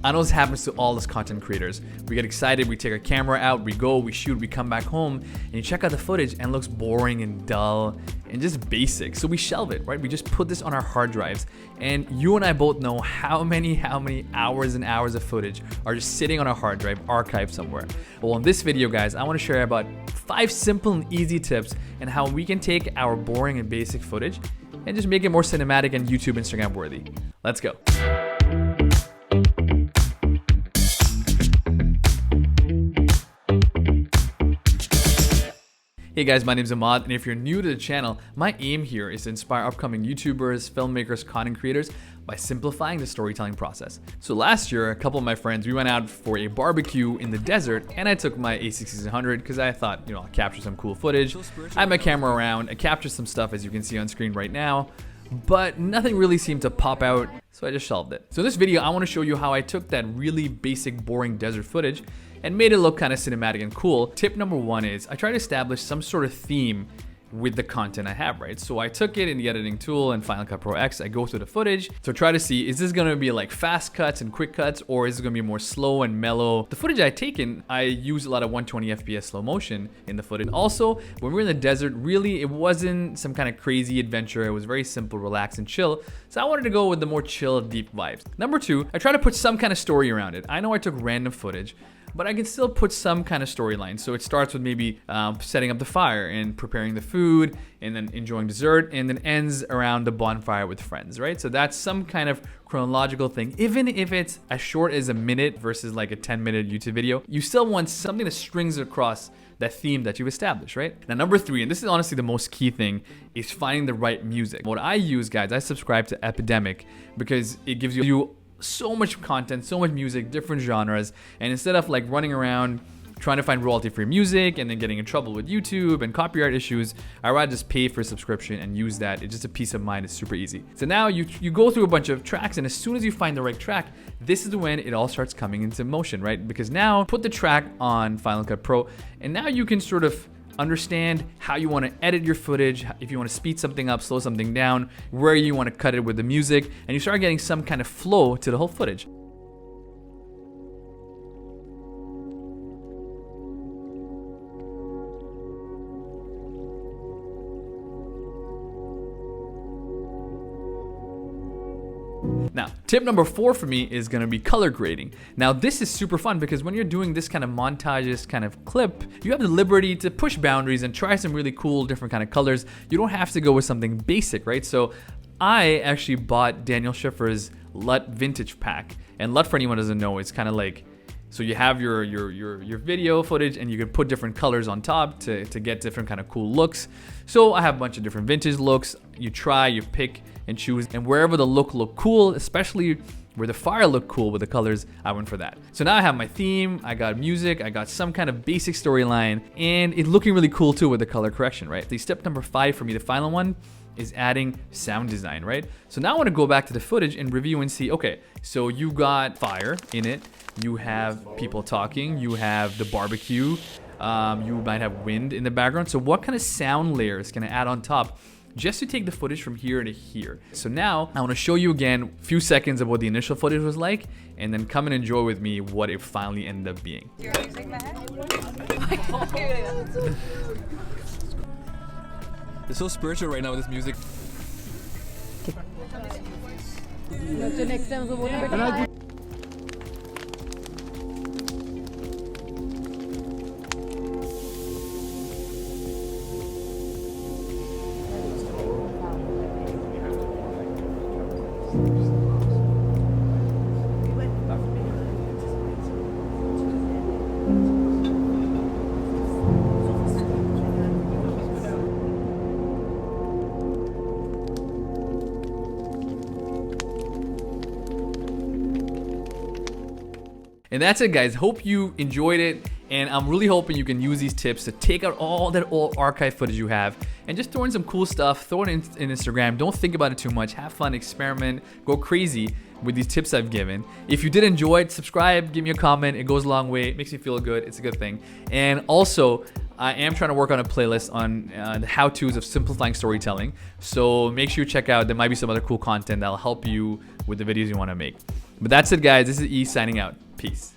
I know this happens to all us content creators. We get excited, we take our camera out, we go, we shoot, we come back home, and you check out the footage and it looks boring and dull and just basic. So we shelve it, right? We just put this on our hard drives. And you and I both know how many hours and hours of footage are just sitting on a hard drive archived somewhere. Well, in this video, guys, I want to share about 5 simple and easy tips and how we can take our boring and basic footage and just make it more cinematic and YouTube, Instagram worthy. Let's go. Hey guys, my name is Emad, and if you're new to the channel, my aim here is to inspire upcoming YouTubers, filmmakers, content creators by simplifying the storytelling process. So last year, a couple of my friends, we went out for a barbecue in the desert, and I took my A6600 because I thought, I'll capture some cool footage. I had my camera around, I captured some stuff as you can see on screen right now, but nothing really seemed to pop out, so I just shelved it. So in this video, I want to show you how I took that really basic, boring desert footage and made it look kind of cinematic and cool. Tip number 1 is I try to establish some sort of theme with the content I have, right? So I took it in the editing tool and Final Cut Pro X, I go through the footage to try to see, is this gonna be like fast cuts and quick cuts, or is it gonna be more slow and mellow? The footage I taken, I use a lot of 120 FPS slow motion in the footage. Also, when we were in the desert, really, it wasn't some kind of crazy adventure. It was very simple, relax, and chill. So I wanted to go with the more chill, deep vibes. Number 2, I try to put some kind of story around it. I know I took random footage, but I can still put some kind of storyline. So it starts with maybe setting up the fire and preparing the food and then enjoying dessert, and then ends around the bonfire with friends, right? So that's some kind of chronological thing. Even if it's as short as a minute versus like a 10-minute YouTube video, you still want something that strings across that theme that you've established, right? Now, number 3, and this is honestly the most key thing, is finding the right music. What I use, guys, I subscribe to Epidemic because it gives you so much content, so much music, different genres, and instead of like running around trying to find royalty-free music and then getting in trouble with YouTube and copyright issues, I rather just pay for a subscription and use that. It's just a peace of mind. It's super easy. So now you go through a bunch of tracks, and as soon as you find the right track, this is when it all starts coming into motion, right? Because now put the track on Final Cut Pro, and now you can sort of understand how you want to edit your footage, if you want to speed something up, slow something down, where you want to cut it with the music, and you start getting some kind of flow to the whole footage. Now, tip number 4 for me is gonna be color grading. Now, this is super fun because when you're doing this kind of montages kind of clip, you have the liberty to push boundaries and try some really cool different kind of colors. You don't have to go with something basic, right? So I actually bought Daniel Schiffer's LUT vintage pack. And LUT, for anyone who doesn't know, it's kind of like, so you have your video footage and you can put different colors on top to get different kind of cool looks. So I have a bunch of different vintage looks. You try, you pick and choose, and wherever the look cool, especially where the fire looked cool with the colors, I went for that. So now I have my theme, I got music, I got some kind of basic storyline, and it's looking really cool too with the color correction, right? The step number 5 for me, the final one, is adding sound design, right? So now I want to go back to the footage and review and see, okay, so you got fire in it, you have people talking, you have the barbecue, you might have wind in the background. So what kind of sound layers can I add on top just to take the footage from here to here? So now I want to show you again a few seconds of what the initial footage was like, and then come and enjoy with me what it finally ended up being. It's so spiritual right now with this music. And that's it, guys. Hope you enjoyed it, and I'm really hoping you can use these tips to take out all that old archive footage you have and just throw in some cool stuff, throw it in Instagram. Don't think about it too much. Have fun, experiment, go crazy with these tips I've given. If you did enjoy it, subscribe, give me a comment. It goes a long way. It makes me feel good. It's a good thing. And also, I am trying to work on a playlist on the how-tos of simplifying storytelling. So make sure you check out. There might be some other cool content that'll help you with the videos you want to make. But that's it, guys. This is E signing out. Peace.